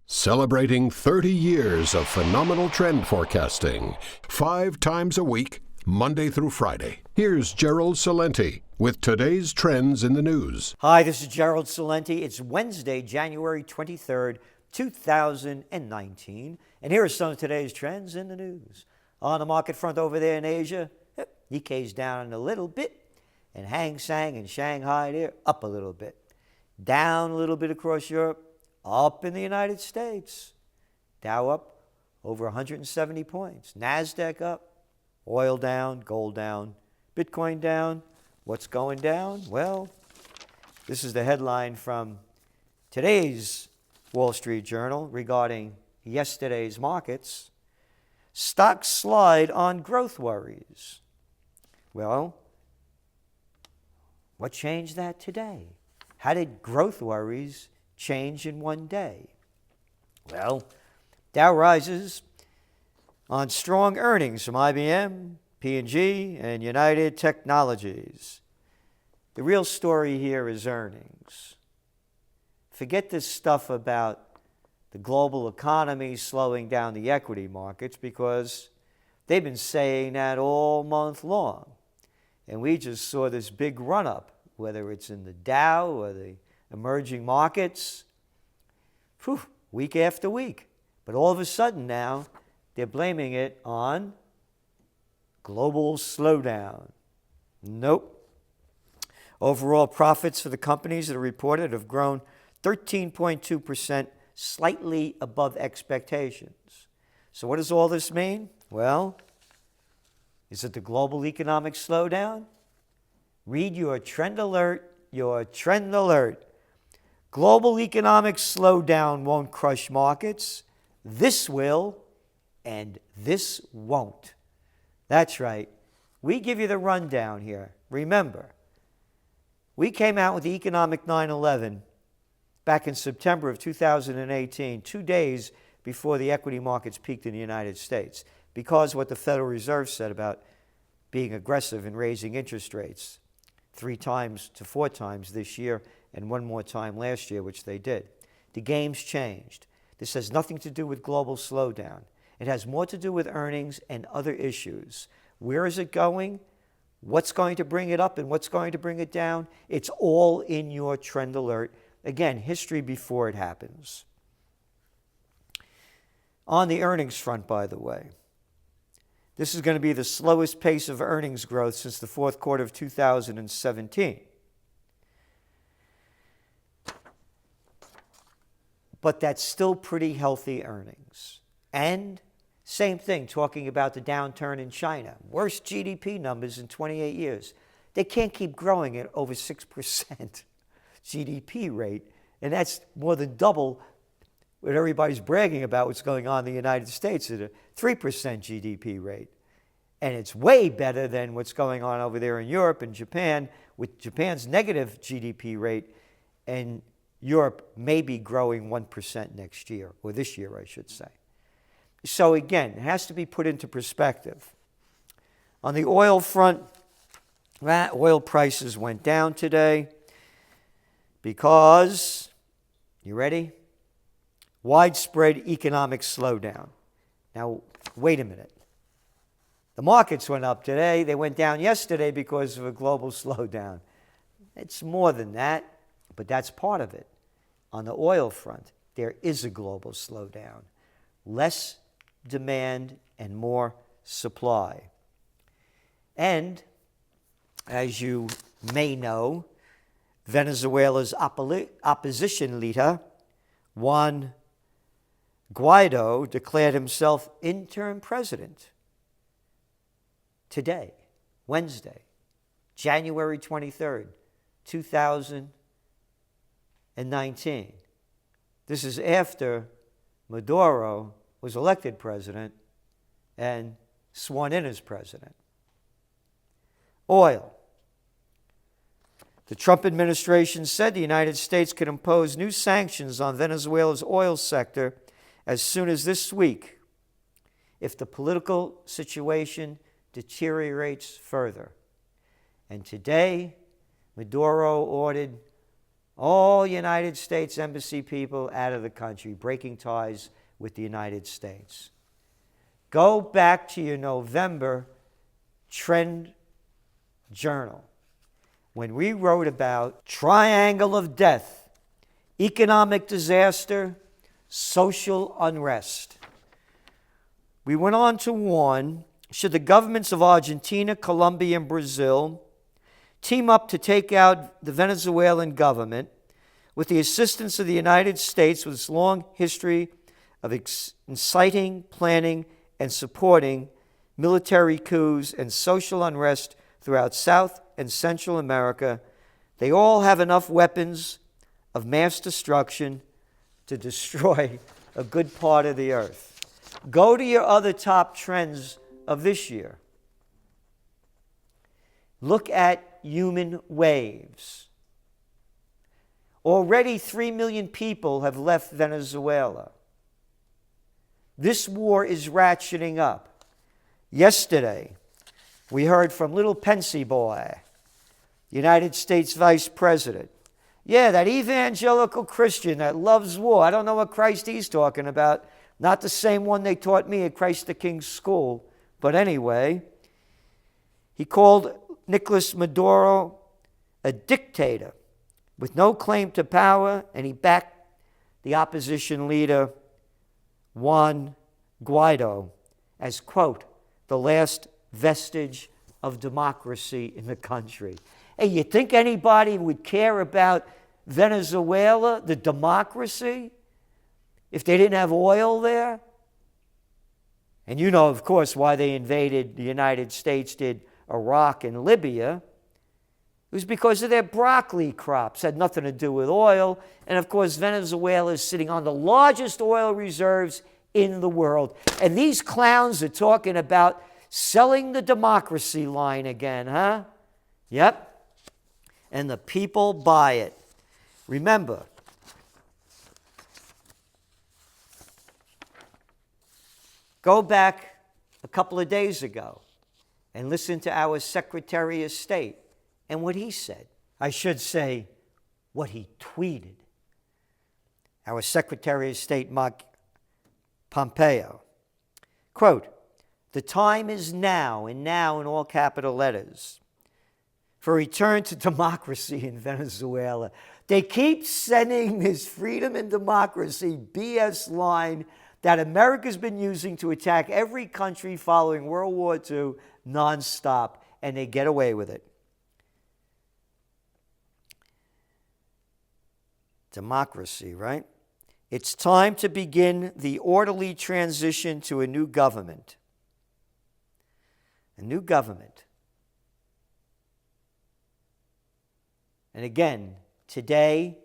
Celebrating 30 years of phenomenal trend forecasting, 5 times a week, Monday through Friday. Here's Gerald Celente with today's trends in the news. Hi, this is Gerald Celente. It's Wednesday, January 23rd, 2019. And here are some of today's trends in the news. On the market front over there in Asia, Nikkei's down a little bit. And Hang Seng and Shanghai there, up a little bit. Down a little bit across Europe. Up in the United States, Dow up over 170 points. NASDAQ up, oil down, gold down, Bitcoin down. What's going down? Well, this is the headline from today's Wall Street Journal regarding yesterday's markets. Stocks slide on growth worries. Well, what changed that today? How did growth worries change in one day? Well, Dow rises on strong earnings from IBM, P&G, and United Technologies. The real story here is earnings. Forget this stuff about the global economy slowing down the equity markets, because they've been saying that all month long. And we just saw this big run-up, whether it's in the Dow or the emerging markets, week after week. But all of a sudden now, they're blaming it on global slowdown. Nope. Overall profits for the companies that are reported have grown 13.2%, slightly above expectations. So what does all this mean? Well, is it the global economic slowdown? Read your trend alert, your trend alert. Global economic slowdown won't crush markets. This will, and this won't. That's right. We give you the rundown here. Remember, we came out with the economic 9/11 back in September of 2018, 2 days before the equity markets peaked in the United States, because what the Federal Reserve said about being aggressive in raising interest rates 3 times to 4 times this year, and 1 more time last year, which they did. The game's changed. This has nothing to do with global slowdown. It has more to do with earnings and other issues. Where is it going? What's going to bring it up and what's going to bring it down? It's all in your trend alert. Again, history before it happens. On the earnings front, by the way, this is going to be the slowest pace of earnings growth since the fourth quarter of 2017. But that's still pretty healthy earnings. And same thing, talking about the downturn in China. Worst GDP numbers in 28 years. They can't keep growing at over 6% GDP rate. And that's more than double what everybody's bragging about what's going on in the United States at a 3% GDP rate. And it's way better than what's going on over there in Europe and Japan, with Japan's negative GDP rate, and Europe may be growing 1% next year, or this year, I should say. So again, it has to be put into perspective. On the oil front, oil prices went down today because, you ready? Widespread economic slowdown. Now, wait a minute. The markets went up today. They went down yesterday because of a global slowdown. It's more than that, but that's part of it. On the oil front, there is a global slowdown. Less demand and more supply. And, as you may know, Venezuela's opposition leader, Juan Guaido, declared himself interim president today, Wednesday, January 23rd, 2019. This is after Maduro was elected president and sworn in as president. Oil. The Trump administration said the United States could impose new sanctions on Venezuela's oil sector as soon as this week if the political situation deteriorates further. And today, Maduro ordered All United States Embassy people out of the country, breaking ties with the United States. Go back to your November Trend Journal when we wrote about triangle of death, economic disaster, social unrest. We went on to warn, should the governments of Argentina, Colombia, and Brazil team up to take out the Venezuelan government with the assistance of the United States with its long history of inciting, planning, and supporting military coups and social unrest throughout South and Central America, they all have enough weapons of mass destruction to destroy a good part of the earth. Go to your other top trends of this year. Look at human waves. Already 3 million people have left Venezuela. This war is ratcheting up. Yesterday, we heard from little Pensy boy, United States Vice President. Yeah, that evangelical Christian that loves war. I don't know what Christ he's talking about. Not the same one they taught me at Christ the King's school. But anyway, he called Nicolas Maduro a dictator with no claim to power, and he backed the opposition leader, Juan Guaido, as, quote, the last vestige of democracy in the country. Hey, you think anybody would care about Venezuela, the democracy, if they didn't have oil there? And you know, of course, why they invaded the United States, did Iraq and Libya. It was because of their broccoli crops. It had nothing to do with oil. And of course, Venezuela is sitting on the largest oil reserves in the world. And these clowns are talking about selling the democracy line again, huh? Yep. And the people buy it. Remember, go back a couple of days ago and listen to our Secretary of State and what he said. I should say, what he tweeted. Our Secretary of State, Mike Pompeo. Quote, the time is now, and now in all capital letters, for return to democracy in Venezuela. They keep sending this freedom and democracy BS line that America's been using to attack every country following World War II nonstop, and they get away with it. Democracy, right? It's time to begin the orderly transition to a new government. A new government. And again, today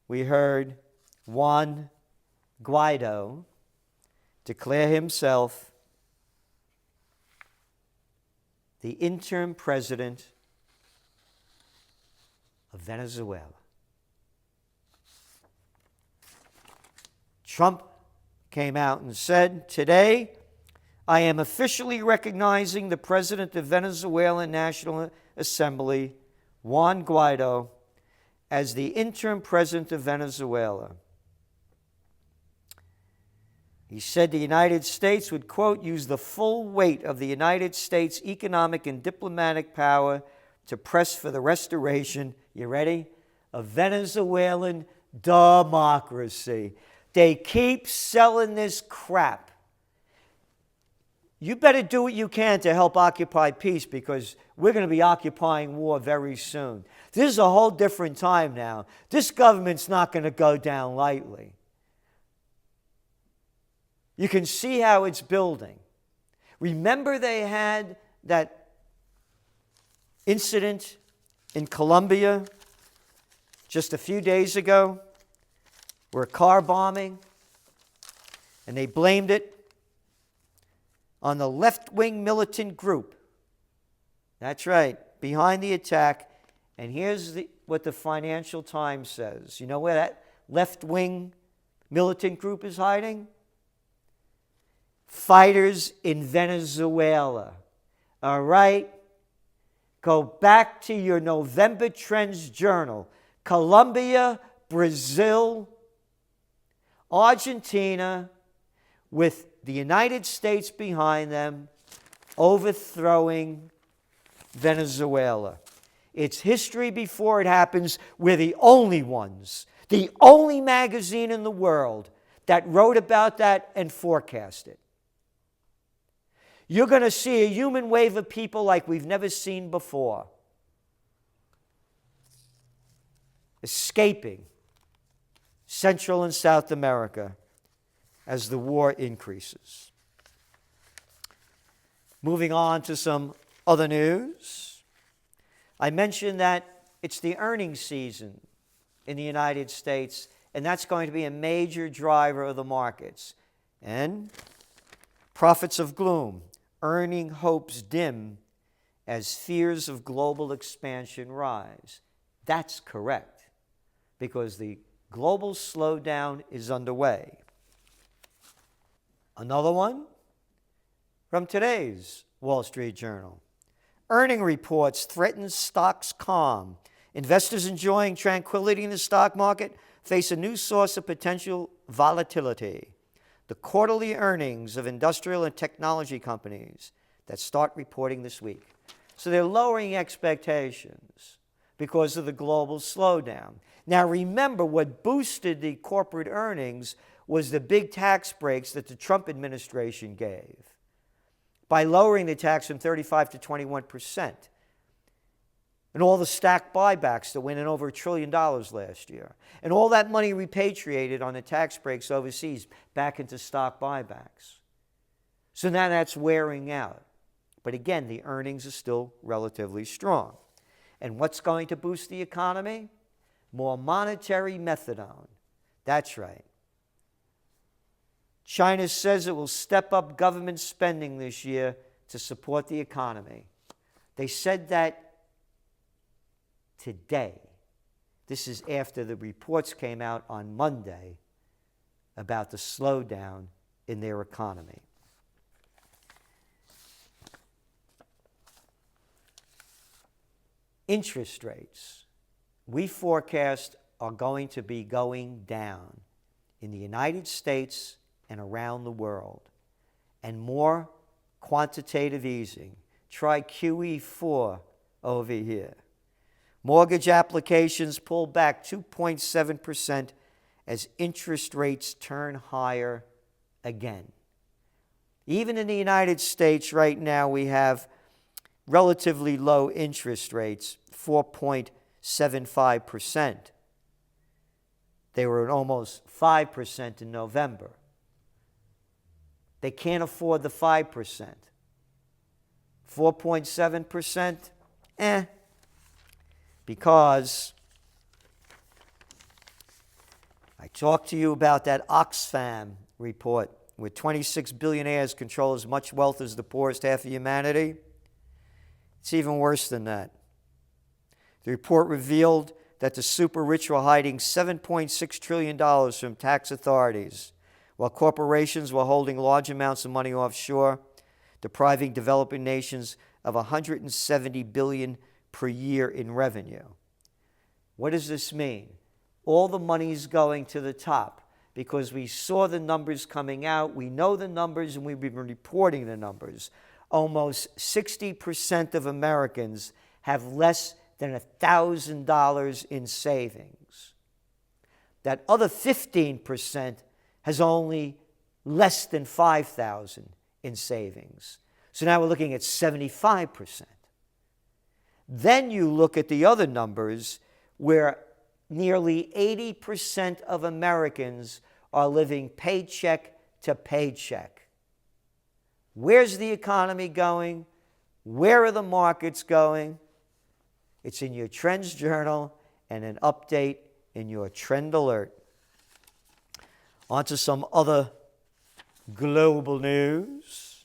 we heard Juan Guaido declare himself the interim president of Venezuela. Trump came out and said, today I am officially recognizing the president of Venezuelan National Assembly, Juan Guaido, as the interim president of Venezuela. He said the United States would, quote, use the full weight of the United States' economic and diplomatic power to press for the restoration, you ready, of Venezuelan democracy. They keep selling this crap. You better do what you can to help occupy peace, because we're going to be occupying war very soon. This is a whole different time now. This government's not going to go down lightly. You can see how it's building. Remember they had that incident in Colombia just a few days ago, where car bombing, and they blamed it on the left-wing militant group. That's right, behind the attack. And here's what the Financial Times says. You know where that left-wing militant group is hiding? Fighters in Venezuela. All right? Go back to your November Trends Journal. Colombia, Brazil, Argentina, with the United States behind them, overthrowing Venezuela. It's history before it happens. We're the only ones, the only magazine in the world that wrote about that and forecast it. You're going to see a human wave of people like we've never seen before, escaping Central and South America as the war increases. Moving on to some other news. I mentioned that it's the earnings season in the United States, and that's going to be a major driver of the markets. And prophets of gloom, earning hopes dim as fears of global expansion rise. That's correct, because the global slowdown is underway. Another one from today's Wall Street Journal. Earning reports threaten stocks calm. Investors enjoying tranquility in the stock market face a new source of potential volatility. The quarterly earnings of industrial and technology companies that start reporting this week. So they're lowering expectations because of the global slowdown. Now remember, what boosted the corporate earnings was the big tax breaks that the Trump administration gave by lowering the tax from 35 to 21%. And all the stacked buybacks that went in over $1 trillion last year. And all that money repatriated on the tax breaks overseas back into stock buybacks. So now that's wearing out. But again, the earnings are still relatively strong. And what's going to boost the economy? More monetary methadone. That's right. China says it will step up government spending this year to support the economy. They said that today. This is after the reports came out on Monday about the slowdown in their economy. Interest rates, we forecast, are going to be going down in the United States and around the world. And more quantitative easing. Try QE4 over here. Mortgage applications pull back 2.7% as interest rates turn higher again. Even in the United States right now, we have relatively low interest rates, 4.75%. They were at almost 5% in November. They can't afford the 5%. 4.7%, because I talked to you about that Oxfam report where 26 billionaires control as much wealth as the poorest half of humanity. It's even worse than that. The report revealed that the super rich were hiding $7.6 trillion from tax authorities, while corporations were holding large amounts of money offshore, depriving developing nations of $170 billion per year in revenue. What does this mean? All the money's going to the top because we saw the numbers coming out. We know the numbers, and we've been reporting the numbers. Almost 60% of Americans have less than $1,000 in savings. That other 15% has only less than $5,000 in savings. So now we're looking at 75%. Then you look at the other numbers where nearly 80% of Americans are living paycheck to paycheck. Where's the economy going? Where are the markets going? It's in your Trends Journal and an update in your Trend Alert. On to some other global news.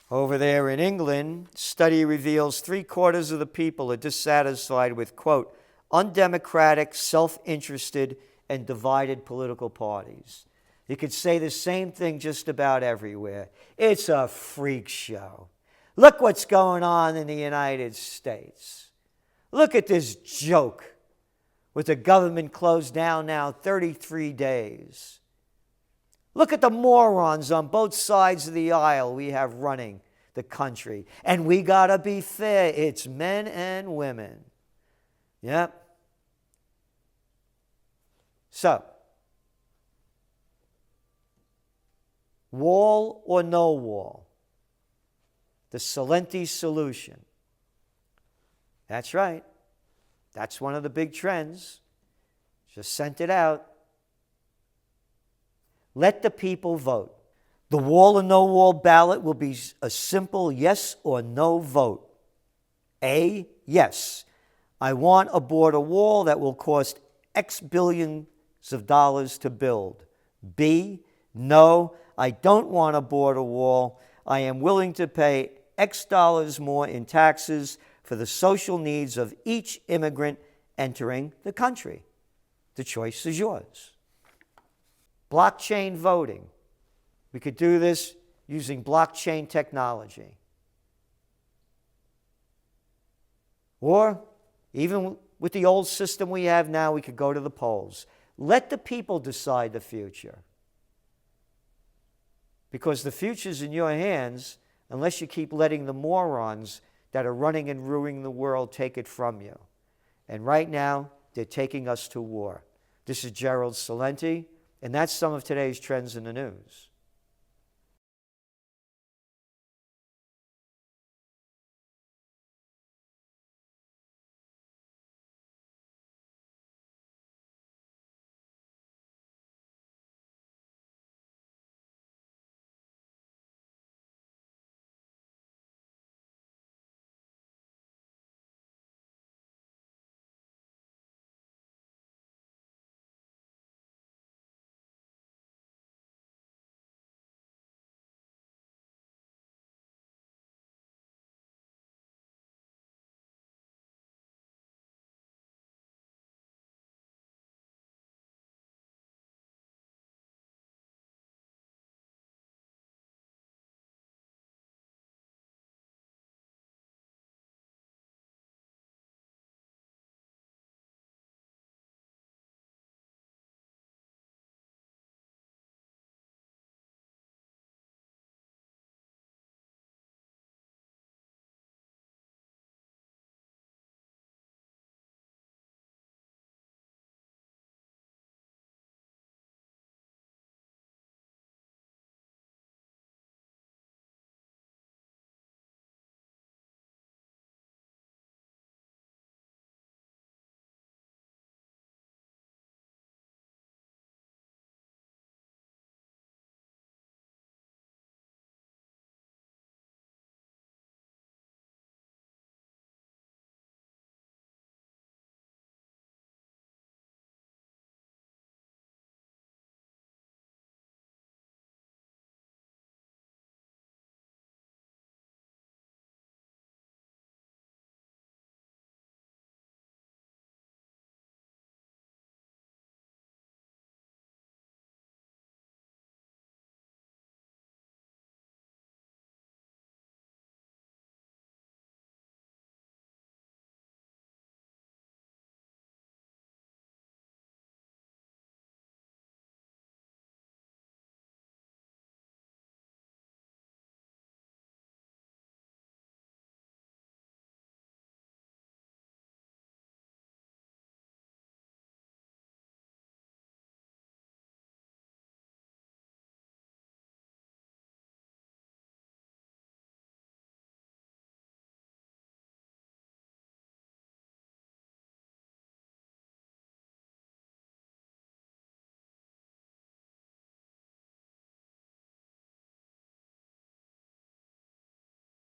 Over there in England, study reveals 3/4 of the people are dissatisfied with, quote, undemocratic, self-interested, and divided political parties. You could say the same thing just about everywhere. It's a freak show. Look what's going on in the United States. Look at this joke with the government closed down now 33 days. Look at the morons on both sides of the aisle we have running the country. And we got to be fair. It's men and women. Yep. So, wall or no wall? The Celente solution. That's right. That's one of the big trends. Just sent it out. Let the people vote. The wall or no wall ballot will be a simple yes or no vote. A, yes. I want a border wall that will cost X billions of dollars to build. B, no, I don't want a border wall. I am willing to pay X dollars more in taxes for the social needs of each immigrant entering the country. The choice is yours. Blockchain voting. We could do this using blockchain technology. Or even with the old system we have now, we could go to the polls. Let the people decide the future. Because the future's in your hands unless you keep letting the morons that are running and ruining the world take it from you. And right now, they're taking us to war. This is Gerald Celente, and that's some of today's trends in the news.